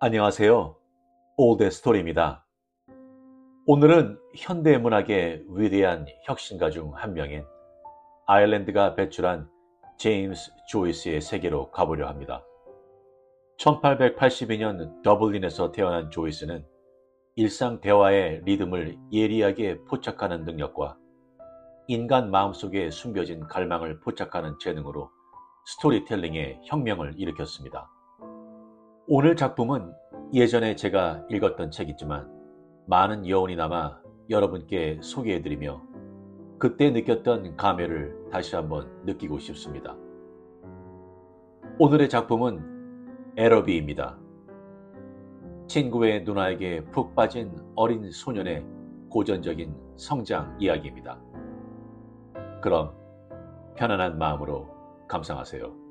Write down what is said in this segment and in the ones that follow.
안녕하세요. 올드 스토리입니다. 오늘은 현대문학의 위대한 혁신가 중 한 명인 아일랜드가 배출한 제임스 조이스의 세계로 가보려 합니다. 1882년 더블린에서 태어난 조이스는 일상 대화의 리듬을 예리하게 포착하는 능력과 인간 마음속에 숨겨진 갈망을 포착하는 재능으로 스토리텔링의 혁명을 일으켰습니다. 오늘 작품은 예전에 제가 읽었던 책이지만 많은 여운이 남아 여러분께 소개해드리며 그때 느꼈던 감회를 다시 한번 느끼고 싶습니다. 오늘의 작품은 에러비입니다. 친구의 누나에게 푹 빠진 어린 소년의 고전적인 성장 이야기입니다. 그럼 편안한 마음으로 감상하세요.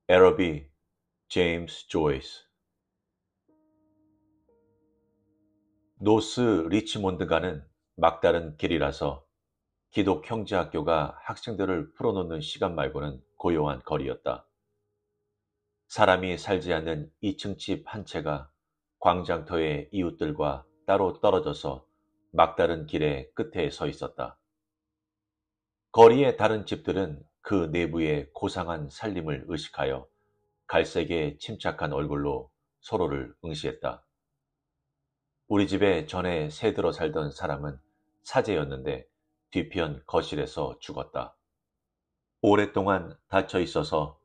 에러비, 제임스 조이스. 노스 리치몬드가는 막다른 길이라서 기독 형제학교가 학생들을 풀어놓는 시간 말고는 고요한 거리였다. 사람이 살지 않는 2층 집 한 채가 광장터의 이웃들과 따로 떨어져서 막다른 길의 끝에 서 있었다. 거리의 다른 집들은 그 내부의 고상한 살림을 의식하여 갈색에 침착한 얼굴로 서로를 응시했다. 우리 집에 전에 새들어 살던 사람은 사제였는데 뒤편 거실에서 죽었다. 오랫동안 닫혀 있어서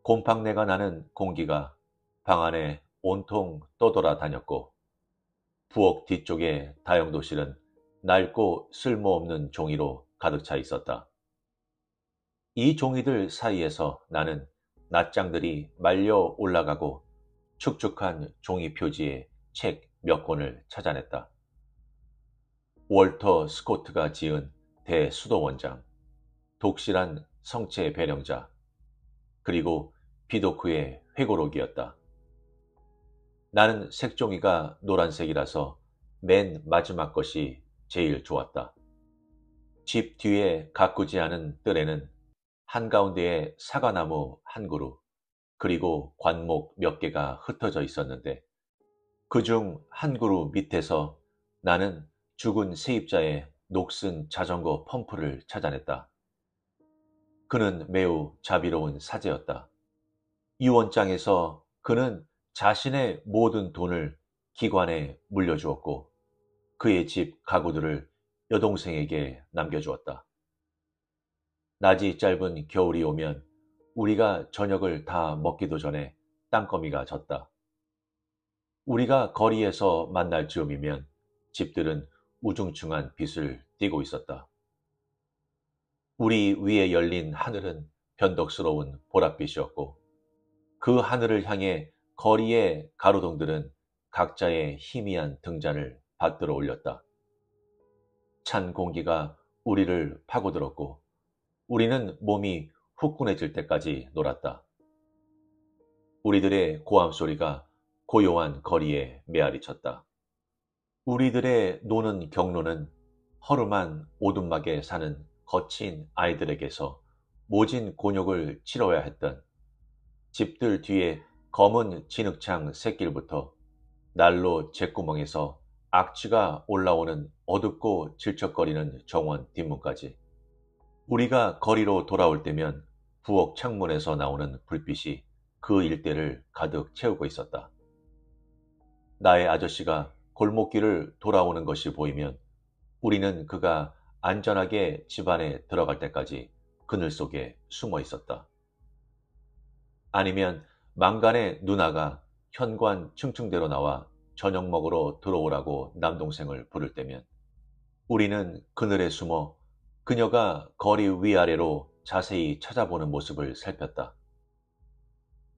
곰팡내가 나는 공기가 방 안에 온통 떠돌아 다녔고 부엌 뒤쪽의 다용도실은 낡고 쓸모없는 종이로 가득 차 있었다. 이 종이들 사이에서 나는 낱장들이 말려 올라가고 축축한 종이 표지에 책 몇 권을 찾아냈다. 월터 스코트가 지은 대수도원장, 독실한 성체 배령자, 그리고 비도크의 회고록이었다. 나는 색종이가 노란색이라서 맨 마지막 것이 제일 좋았다. 집 뒤에 가꾸지 않은 뜰에는 한가운데에 사과나무 한 그루, 그리고 관목 몇 개가 흩어져 있었는데 그중 한 그루 밑에서 나는 죽은 세입자의 녹슨 자전거 펌프를 찾아냈다. 그는 매우 자비로운 사제였다. 유언장에서 그는 자신의 모든 돈을 기관에 물려주었고 그의 집 가구들을 여동생에게 남겨주었다. 낮이 짧은 겨울이 오면 우리가 저녁을 다 먹기도 전에 땅거미가 졌다. 우리가 거리에서 만날 즈음이면 집들은 우중충한 빛을 띠고 있었다. 우리 위에 열린 하늘은 변덕스러운 보랏빛이었고 그 하늘을 향해 거리의 가로등들은 각자의 희미한 등잔을 받들어 올렸다. 찬 공기가 우리를 파고들었고 우리는 몸이 후끈해질 때까지 놀았다. 우리들의 고함 소리가 고요한 거리에 메아리쳤다. 우리들의 노는 경로는 허름한 오두막에 사는 거친 아이들에게서 모진 곤욕을 치러야 했던 집들 뒤에 검은 진흙창 샛길부터 난로 잿구멍에서 악취가 올라오는 어둡고 질척거리는 정원 뒷문까지 우리가 거리로 돌아올 때면 부엌 창문에서 나오는 불빛이 그 일대를 가득 채우고 있었다. 나의 아저씨가 골목길을 돌아오는 것이 보이면 우리는 그가 안전하게 집안에 들어갈 때까지 그늘 속에 숨어 있었다. 아니면 망간의 누나가 현관 층층대로 나와 저녁 먹으러 들어오라고 남동생을 부를 때면 우리는 그늘에 숨어 그녀가 거리 위아래로 자세히 찾아보는 모습을 살폈다.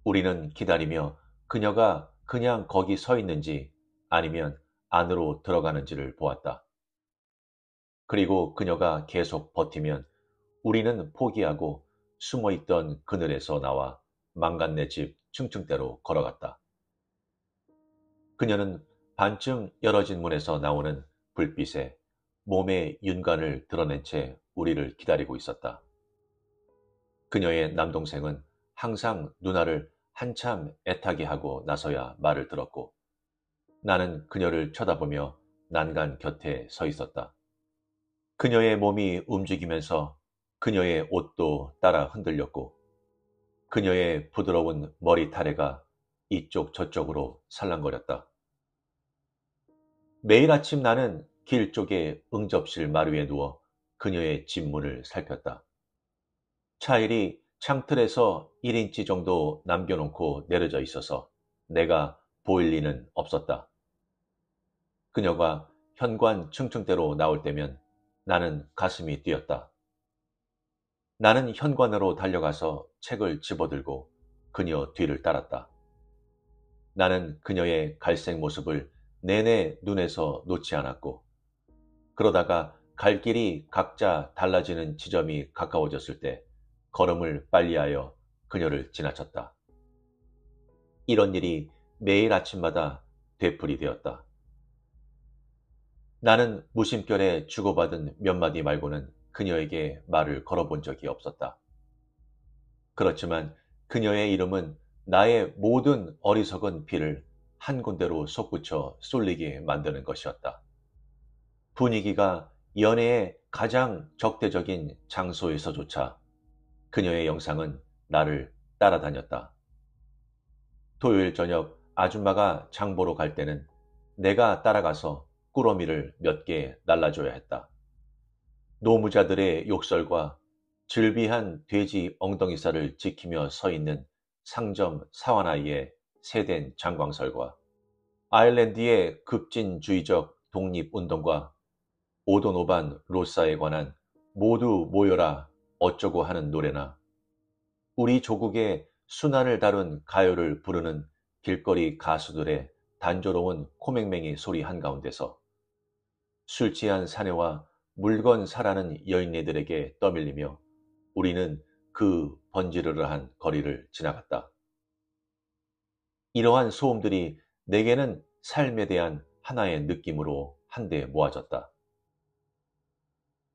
우리는 기다리며 그녀가 그냥 거기 서 있는지 아니면 안으로 들어가는지를 보았다. 그리고 그녀가 계속 버티면 우리는 포기하고 숨어있던 그늘에서 나와 망간네 집 층층대로 걸어갔다. 그녀는 반쯤 열어진 문에서 나오는 불빛에 몸의 윤관을 드러낸 채 우리를 기다리고 있었다. 그녀의 남동생은 항상 누나를 한참 애타게 하고 나서야 말을 들었고 나는 그녀를 쳐다보며 난간 곁에 서 있었다. 그녀의 몸이 움직이면서 그녀의 옷도 따라 흔들렸고 그녀의 부드러운 머리 타래가 이쪽 저쪽으로 살랑거렸다. 매일 아침 나는 길 쪽에 응접실 마루에 누워 그녀의 집문을 살폈다. 차일이 창틀에서 1인치 정도 남겨놓고 내려져 있어서 내가 보일 리는 없었다. 그녀가 현관 층층대로 나올 때면 나는 가슴이 뛰었다. 나는 현관으로 달려가서 책을 집어들고 그녀 뒤를 따랐다. 나는 그녀의 갈색 모습을 내내 눈에서 놓지 않았고 그러다가 갈 길이 각자 달라지는 지점이 가까워졌을 때 걸음을 빨리하여 그녀를 지나쳤다. 이런 일이 매일 아침마다 되풀이 되었다. 나는 무심결에 주고받은 몇 마디 말고는 그녀에게 말을 걸어본 적이 없었다. 그렇지만 그녀의 이름은 나의 모든 어리석은 피를 한 군데로 솟구쳐 쏠리게 만드는 것이었다. 분위기가 연애의 가장 적대적인 장소에서조차 그녀의 영상은 나를 따라다녔다. 토요일 저녁 아줌마가 장보러 갈 때는 내가 따라가서 꾸러미를 몇 개 날라줘야 했다. 노무자들의 욕설과 즐비한 돼지 엉덩이살을 지키며 서 있는 상점 사완아이의 세댄 장광설과 아일랜드의 급진주의적 독립운동과 오도노반 로사에 관한 모두 모여라 어쩌고 하는 노래나 우리 조국의 순환을 다룬 가요를 부르는 길거리 가수들의 단조로운 코맹맹이 소리 한가운데서 술 취한 사내와 물건 사라는 여인네들에게 떠밀리며 우리는 그 번지르르한 거리를 지나갔다. 이러한 소음들이 내게는 삶에 대한 하나의 느낌으로 한데 모아졌다.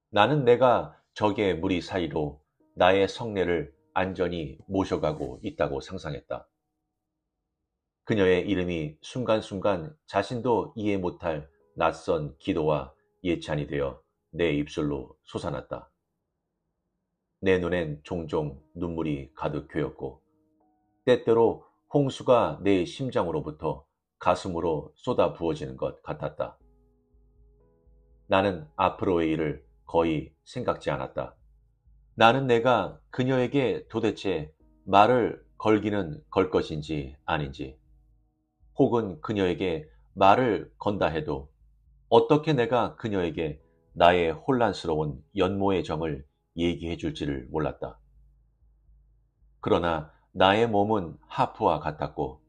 나는 내가 적의 무리 사이로 나의 성례를 안전히 모셔가고 있다고 상상했다. 그녀의 이름이 순간순간 자신도 이해 못할 낯선 기도와 예찬이 되어 내 입술로 솟아났다. 내 눈엔 종종 눈물이 가득 괴었고 때때로 홍수가 내 심장으로부터 가슴으로 쏟아 부어지는 것 같았다. 나는 앞으로의 일을 거의 생각지 않았다. 나는 내가 그녀에게 도대체 말을 걸기는 걸 것인지 아닌지 혹은 그녀에게 말을 건다 해도 어떻게 내가 그녀에게 나의 혼란스러운 연모의 정을 얘기해 줄지를 몰랐다. 그러나 나의 몸은 하프와 같았고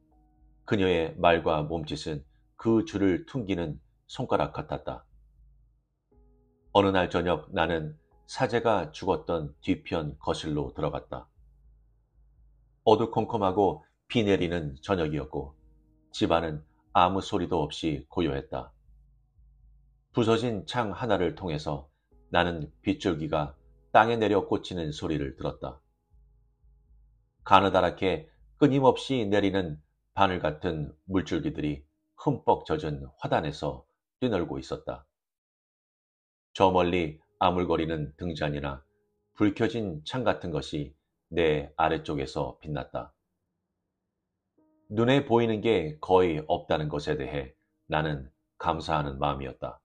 그녀의 말과 몸짓은 그 줄을 퉁기는 손가락 같았다. 어느 날 저녁 나는 사제가 죽었던 뒤편 거실로 들어갔다. 어두컴컴하고 비 내리는 저녁이었고 집안은 아무 소리도 없이 고요했다. 부서진 창 하나를 통해서 나는 빗줄기가 땅에 내려 꽂히는 소리를 들었다. 가느다랗게 끊임없이 내리는 바늘 같은 물줄기들이 흠뻑 젖은 화단에서 뛰놀고 있었다. 저 멀리 아물거리는 등잔이나 불 켜진 창 같은 것이 내 아래쪽에서 빛났다. 눈에 보이는 게 거의 없다는 것에 대해 나는 감사하는 마음이었다.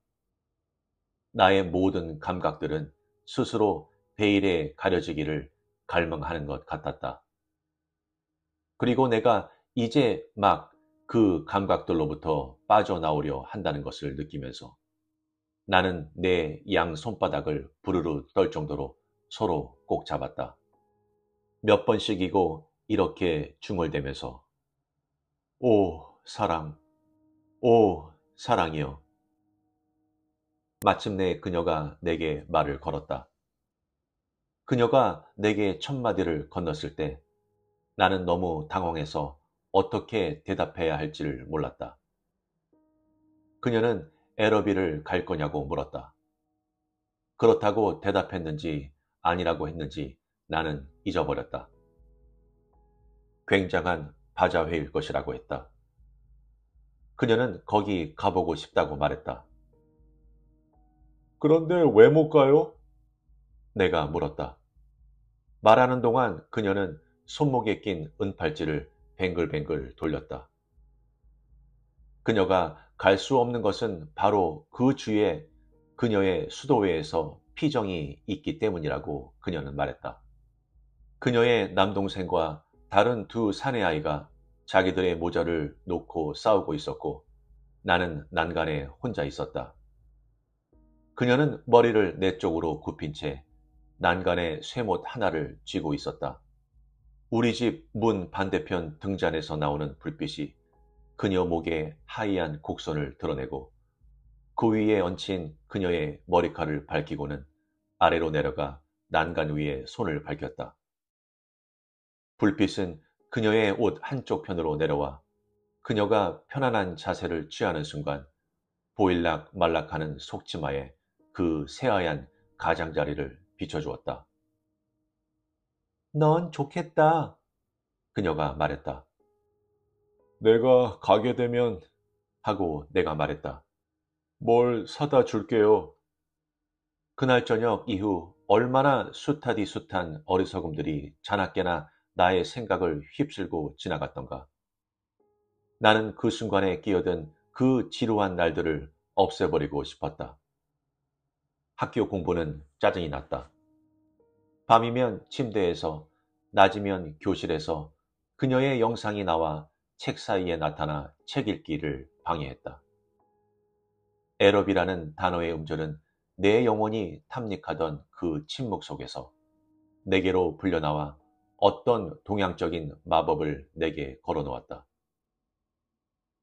나의 모든 감각들은 스스로 베일에 가려지기를 갈망하는 것 같았다. 그리고 내가 이제 막 그 감각들로부터 빠져나오려 한다는 것을 느끼면서 나는 내 양 손바닥을 부르르 떨 정도로 서로 꼭 잡았다. 몇 번씩이고 이렇게 중얼대면서 오 사랑, 오 사랑이여. 마침내 그녀가 내게 말을 걸었다. 그녀가 내게 첫 마디를 건넜을 때 나는 너무 당황해서 어떻게 대답해야 할지를 몰랐다. 그녀는 에러비를 갈 거냐고 물었다. 그렇다고 대답했는지 아니라고 했는지 나는 잊어버렸다. 굉장한 바자회일 것이라고 했다. 그녀는 거기 가보고 싶다고 말했다. 그런데 왜 못 가요? 내가 물었다. 말하는 동안 그녀는 손목에 낀 은팔찌를 뱅글뱅글 돌렸다. 그녀가 갈 수 없는 것은 바로 그 주위에 그녀의 수도회에서 피정이 있기 때문이라고 그녀는 말했다. 그녀의 남동생과 다른 두 사내아이가 자기들의 모자를 놓고 싸우고 있었고 나는 난간에 혼자 있었다. 그녀는 머리를 내 쪽으로 굽힌 채 난간에 쇠못 하나를 쥐고 있었다. 우리 집 문 반대편 등잔에서 나오는 불빛이 그녀 목에 하얀 곡선을 드러내고 그 위에 얹힌 그녀의 머리칼을 밝히고는 아래로 내려가 난간 위에 손을 밝혔다. 불빛은 그녀의 옷 한쪽 편으로 내려와 그녀가 편안한 자세를 취하는 순간 보일락 말락하는 속치마에 그 새하얀 가장자리를 비춰주었다. 넌 좋겠다. 그녀가 말했다. 내가 가게 되면 하고 내가 말했다. 뭘 사다 줄게요. 그날 저녁 이후 얼마나 숱하디 숱한 어리석음들이 자나깨나 나의 생각을 휩쓸고 지나갔던가. 나는 그 순간에 끼어든 그 지루한 날들을 없애버리고 싶었다. 학교 공부는 짜증이 났다. 밤이면 침대에서, 낮이면 교실에서 그녀의 영상이 나와 책 사이에 나타나 책 읽기를 방해했다. 에럽이라는 단어의 음절은 내 영혼이 탐닉하던 그 침묵 속에서 내게로 불려나와 어떤 동양적인 마법을 내게 걸어놓았다.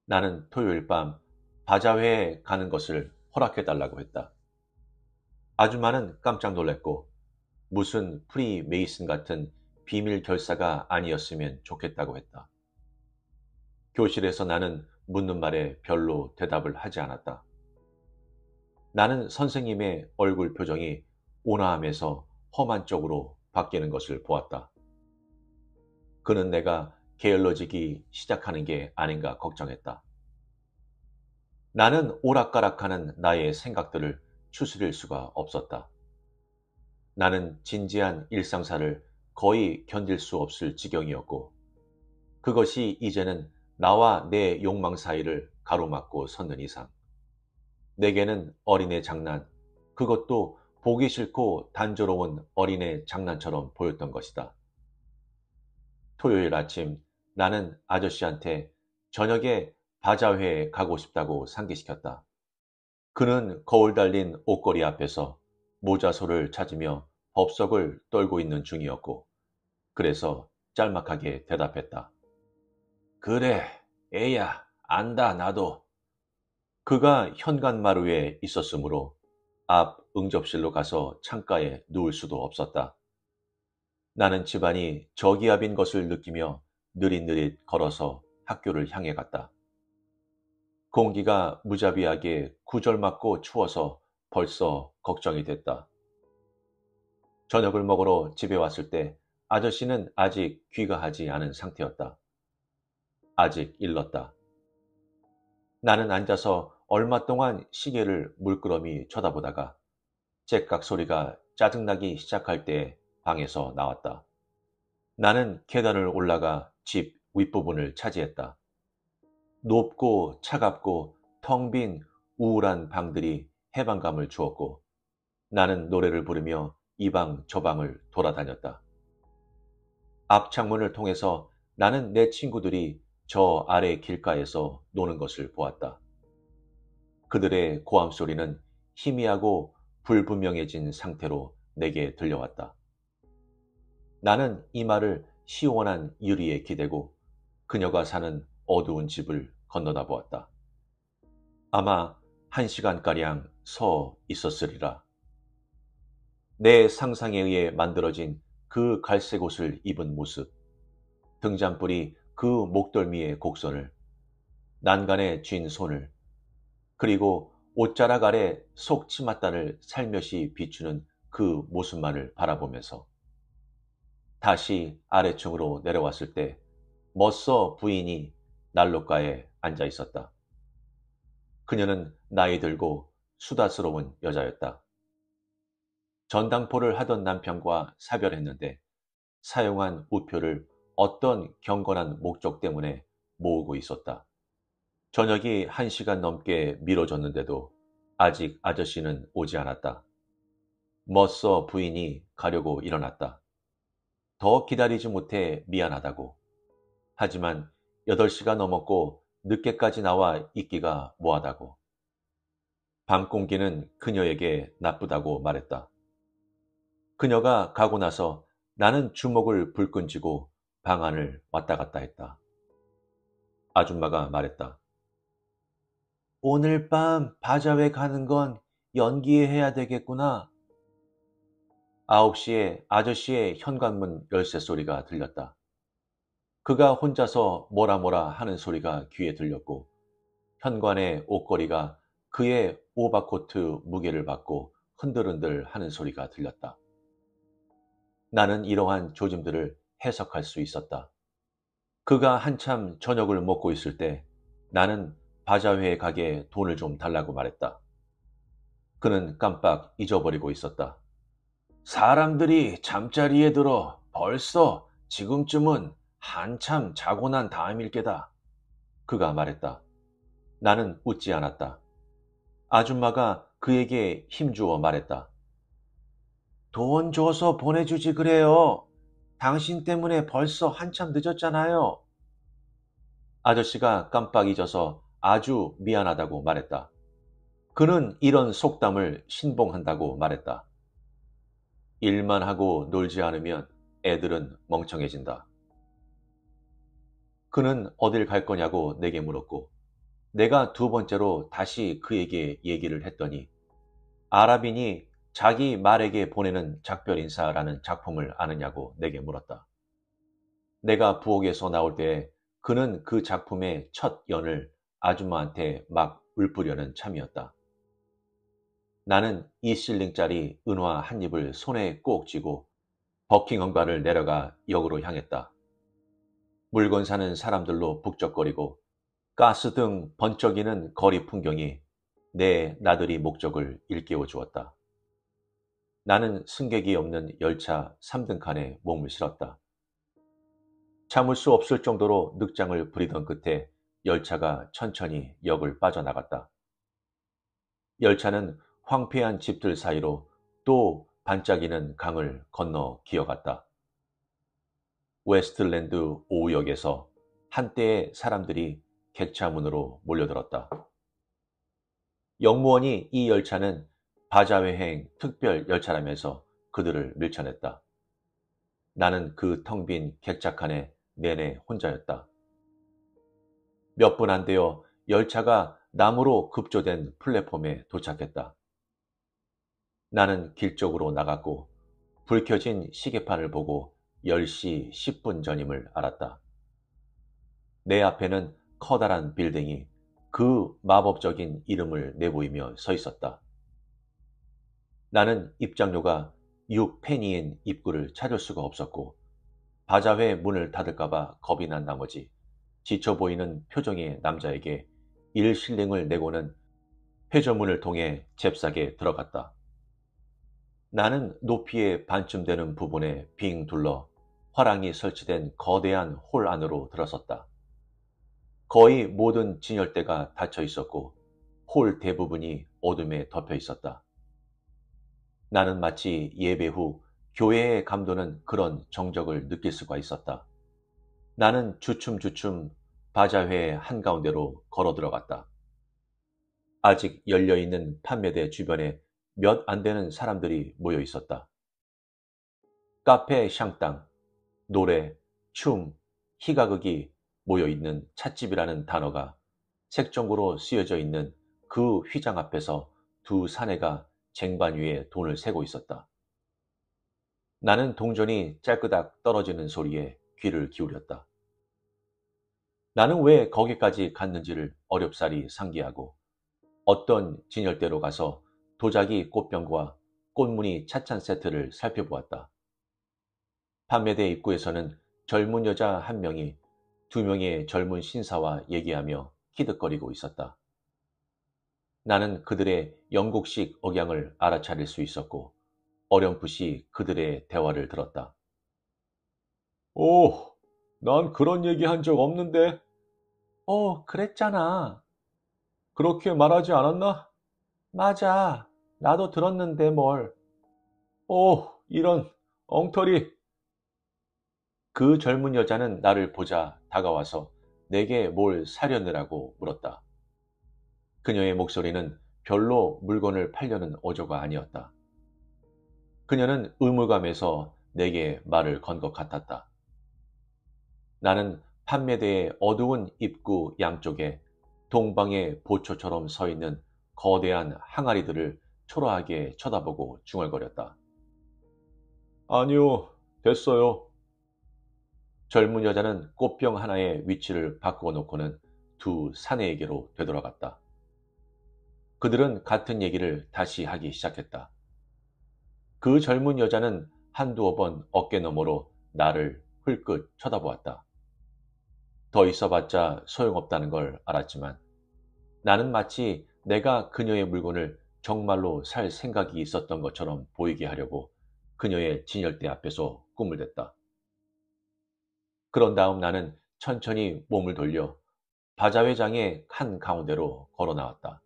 나는 토요일 밤 바자회에 가는 것을 허락해달라고 했다. 아줌마는 깜짝 놀랐고 무슨 프리 메이슨 같은 비밀 결사가 아니었으면 좋겠다고 했다. 교실에서 나는 묻는 말에 별로 대답을 하지 않았다. 나는 선생님의 얼굴 표정이 온화함에서 험한 쪽으로 바뀌는 것을 보았다. 그는 내가 게을러지기 시작하는 게 아닌가 걱정했다. 나는 오락가락하는 나의 생각들을 추스릴 수가 없었다. 나는 진지한 일상사를 거의 견딜 수 없을 지경이었고 그것이 이제는 나와 내 욕망 사이를 가로막고 섰는 이상 내게는 어린애 장난, 그것도 보기 싫고 단조로운 어린애 장난처럼 보였던 것이다. 토요일 아침 나는 아저씨한테 저녁에 바자회에 가고 싶다고 상기시켰다. 그는 거울 달린 옷걸이 앞에서 모자솔을 찾으며 법석을 떨고 있는 중이었고 그래서 짤막하게 대답했다. 그래, 애야, 안다, 나도. 그가 현관마루에 있었으므로 앞 응접실로 가서 창가에 누울 수도 없었다. 나는 집안이 저기압인 것을 느끼며 느릿느릿 걸어서 학교를 향해 갔다. 공기가 무자비하게 구절맞고 추워서 벌써 걱정이 됐다. 저녁을 먹으러 집에 왔을 때 아저씨는 아직 귀가하지 않은 상태였다. 아직 일렀다. 나는 앉아서 얼마 동안 시계를 물끄러미 쳐다보다가 째깍 소리가 짜증나기 시작할 때 방에서 나왔다. 나는 계단을 올라가 집 윗부분을 차지했다. 높고 차갑고 텅 빈 우울한 방들이 해방감을 주었고 나는 노래를 부르며 이 방 저 방을 돌아다녔다. 앞 창문을 통해서 나는 내 친구들이 저 아래 길가에서 노는 것을 보았다. 그들의 고함 소리는 희미하고 불분명해진 상태로 내게 들려왔다. 나는 이 말을 시원한 유리에 기대고 그녀가 사는 어두운 집을 건너다 보았다. 아마 1시간가량 서 있었으리라. 내 상상에 의해 만들어진 그 갈색 옷을 입은 모습, 등잔불이 그 목덜미의 곡선을, 난간에 쥔 손을, 그리고 옷자락 아래 속 치맛단을 살며시 비추는 그 모습만을 바라보면서 다시 아래층으로 내려왔을 때 멋서 부인이 난로가에 앉아 있었다. 그녀는 나이 들고 수다스러운 여자였다. 전당포를 하던 남편과 사별했는데 사용한 우표를 어떤 경건한 목적 때문에 모으고 있었다. 저녁이 1시간 넘게 미뤄졌는데도 아직 아저씨는 오지 않았다. 멋서 부인이 가려고 일어났다. 더 기다리지 못해 미안하다고. 하지만 8시가 넘었고 늦게까지 나와 있기가 뭐하다고. 밤 공기는 그녀에게 나쁘다고 말했다. 그녀가 가고 나서 나는 주먹을 불끈 쥐고 방 안을 왔다 갔다 했다. 아줌마가 말했다. 오늘 밤 바자회 가는 건 연기해야 되겠구나. 9시에 아저씨의 현관문 열쇠 소리가 들렸다. 그가 혼자서 뭐라 하는 소리가 귀에 들렸고 현관의 옷걸이가 그의 오버코트 무게를 받고 흔들흔들 하는 소리가 들렸다. 나는 이러한 조짐들을 해석할 수 있었다. 그가 한참 저녁을 먹고 있을 때 나는 바자회에 가게 돈을 좀 달라고 말했다. 그는 깜빡 잊어버리고 있었다. 사람들이 잠자리에 들어 벌써 지금쯤은 한참 자고 난 다음일 게다. 그가 말했다. 나는 웃지 않았다. 아줌마가 그에게 힘주어 말했다. 돈 줘서 보내주지 그래요. 당신 때문에 벌써 한참 늦었잖아요. 아저씨가 깜빡 잊어서 아주 미안하다고 말했다. 그는 이런 속담을 신봉한다고 말했다. 일만 하고 놀지 않으면 애들은 멍청해진다. 그는 어딜 갈 거냐고 내게 물었고 내가 2번째로 다시 그에게 얘기를 했더니 아랍인이 자기 말에게 보내는 작별 인사라는 작품을 아느냐고 내게 물었다. 내가 부엌에서 나올 때 그는 그 작품의 첫 연을 아줌마한테 막 읊으려는 참이었다. 나는 2실링짜리 은화 한 입을 손에 꼭 쥐고 버킹엄가를 내려가 역으로 향했다. 물건 사는 사람들로 북적거리고 가스등 번쩍이는 거리 풍경이 내 나들이 목적을 일깨워 주었다. 나는 승객이 없는 열차 3등 칸에 몸을 실었다. 참을 수 없을 정도로 늑장을 부리던 끝에 열차가 천천히 역을 빠져나갔다. 열차는 황폐한 집들 사이로 또 반짝이는 강을 건너 기어갔다. 웨스트랜드 5역에서 한때의 사람들이 객차문으로 몰려들었다. 역무원이 이 열차는 바자회행 특별 열차라면서 그들을 밀쳐냈다. 나는 그 텅 빈 객차칸에 내내 혼자였다. 몇 분 안 되어 열차가 나무로 급조된 플랫폼에 도착했다. 나는 길 쪽으로 나갔고 불 켜진 시계판을 보고 10시 10분 전임을 알았다. 내 앞에는 커다란 빌딩이 그 마법적인 이름을 내보이며 서 있었다. 나는 입장료가 6페니인 입구를 찾을 수가 없었고 바자회 문을 닫을까봐 겁이 난 나머지 지쳐 보이는 표정의 남자에게 1실링을 내고는 회전문을 통해 잽싸게 들어갔다. 나는 높이의 반쯤 되는 부분에 빙 둘러 화랑이 설치된 거대한 홀 안으로 들어섰다. 거의 모든 진열대가 닫혀 있었고 홀 대부분이 어둠에 덮여 있었다. 나는 마치 예배 후 교회에 감도는 그런 정적을 느낄 수가 있었다. 나는 주춤주춤 바자회의 한가운데로 걸어 들어갔다. 아직 열려있는 판매대 주변에 몇 안 되는 사람들이 모여 있었다. 카페 샹땅, 노래, 춤, 희가극이 모여있는 찻집이라는 단어가 색종으로 쓰여져 있는 그 휘장 앞에서 두 사내가 쟁반 위에 돈을 세고 있었다. 나는 동전이 짤끄닥 떨어지는 소리에 귀를 기울였다. 나는 왜 거기까지 갔는지를 어렵사리 상기하고 어떤 진열대로 가서 도자기 꽃병과 꽃무늬 찻잔 세트를 살펴보았다. 판매대 입구에서는 젊은 여자 한 명이 두 명의 젊은 신사와 얘기하며 키득거리고 있었다. 나는 그들의 영국식 억양을 알아차릴 수 있었고 어렴풋이 그들의 대화를 들었다. 오, 난 그런 얘기 한 적 없는데. 그랬잖아. 그렇게 말하지 않았나? 맞아. 나도 들었는데 뭘. 이런 엉터리. 그 젊은 여자는 나를 보자 다가와서 내게 뭘 사려느라고 물었다. 그녀의 목소리는 별로 물건을 팔려는 어조가 아니었다. 그녀는 의무감에서 내게 말을 건 것 같았다. 나는 판매대의 어두운 입구 양쪽에 동방의 보초처럼 서 있는 거대한 항아리들을 초라하게 쳐다보고 중얼거렸다. 아니요, 됐어요. 젊은 여자는 꽃병 하나의 위치를 바꾸어 놓고는 두 사내에게로 되돌아갔다. 그들은 같은 얘기를 다시 하기 시작했다. 그 젊은 여자는 한두어 번 어깨 너머로 나를 흘끗 쳐다보았다. 더 있어봤자 소용없다는 걸 알았지만 나는 마치 내가 그녀의 물건을 정말로 살 생각이 있었던 것처럼 보이게 하려고 그녀의 진열대 앞에서 꿈을 댔다. 그런 다음 나는 천천히 몸을 돌려 바자회장의 한 가운데로 걸어 나왔다.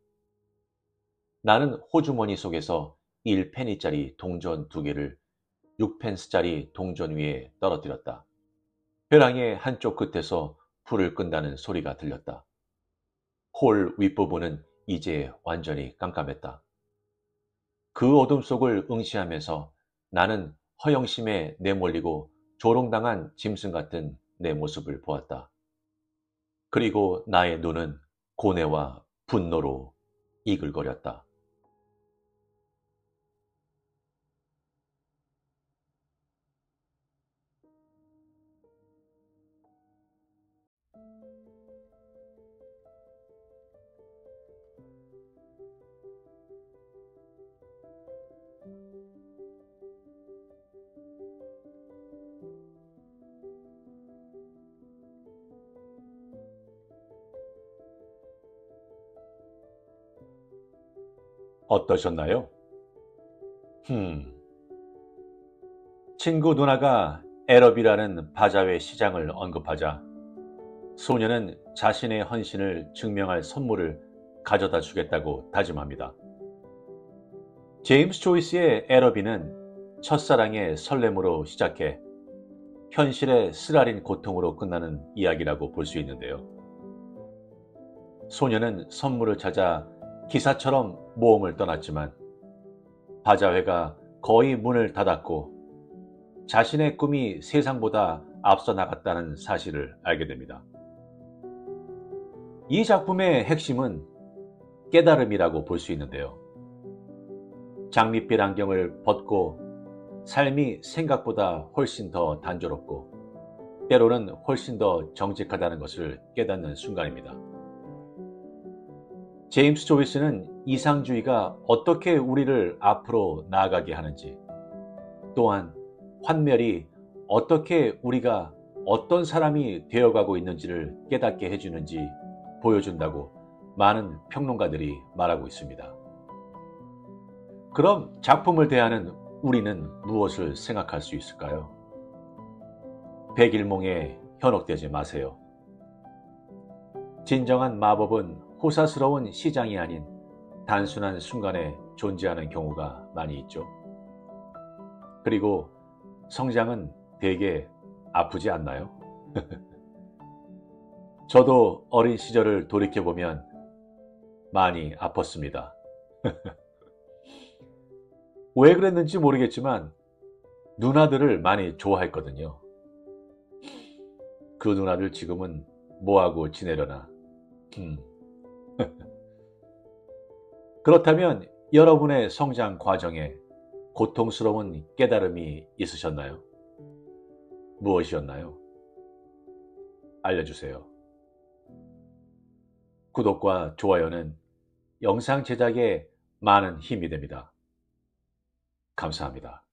나는 호주머니 속에서 1페니짜리 동전 2개를 6펜스짜리 동전 위에 떨어뜨렸다. 벼랑의 한쪽 끝에서 불을 끈다는 소리가 들렸다. 홀 윗부분은 이제 완전히 깜깜했다. 그 어둠 속을 응시하면서 나는 허영심에 내몰리고 조롱당한 짐승 같은 내 모습을 보았다. 그리고 나의 눈은 고뇌와 분노로 이글거렸다. 어떠셨나요? 흠. 친구 누나가 에럽이라는 바자회 시장을 언급하자 소녀는 자신의 헌신을 증명할 선물을 가져다 주겠다고 다짐합니다. 제임스 조이스의 에러비는 첫사랑의 설렘으로 시작해 현실의 쓰라린 고통으로 끝나는 이야기라고 볼 수 있는데요. 소녀는 선물을 찾아 기사처럼 모험을 떠났지만 바자회가 거의 문을 닫았고 자신의 꿈이 세상보다 앞서 나갔다는 사실을 알게 됩니다. 이 작품의 핵심은 깨달음이라고 볼 수 있는데요. 장밋빛 안경을 벗고 삶이 생각보다 훨씬 더 단조롭고 때로는 훨씬 더 정직하다는 것을 깨닫는 순간입니다. 제임스 조이스는 이상주의가 어떻게 우리를 앞으로 나아가게 하는지, 또한 환멸이 어떻게 우리가 어떤 사람이 되어가고 있는지를 깨닫게 해주는지 보여준다고 많은 평론가들이 말하고 있습니다. 그럼 작품을 대하는 우리는 무엇을 생각할 수 있을까요? 백일몽에 현혹되지 마세요. 진정한 마법은 호사스러운 시장이 아닌 단순한 순간에 존재하는 경우가 많이 있죠. 그리고 성장은 되게 아프지 않나요? 저도 어린 시절을 돌이켜보면 많이 아팠습니다. 왜 그랬는지 모르겠지만 누나들을 많이 좋아했거든요. 그 누나들 지금은 뭐하고 지내려나. 그렇다면 여러분의 성장 과정에 고통스러운 깨달음이 있으셨나요? 무엇이었나요? 알려주세요. 구독과 좋아요는 영상 제작에 많은 힘이 됩니다. 감사합니다.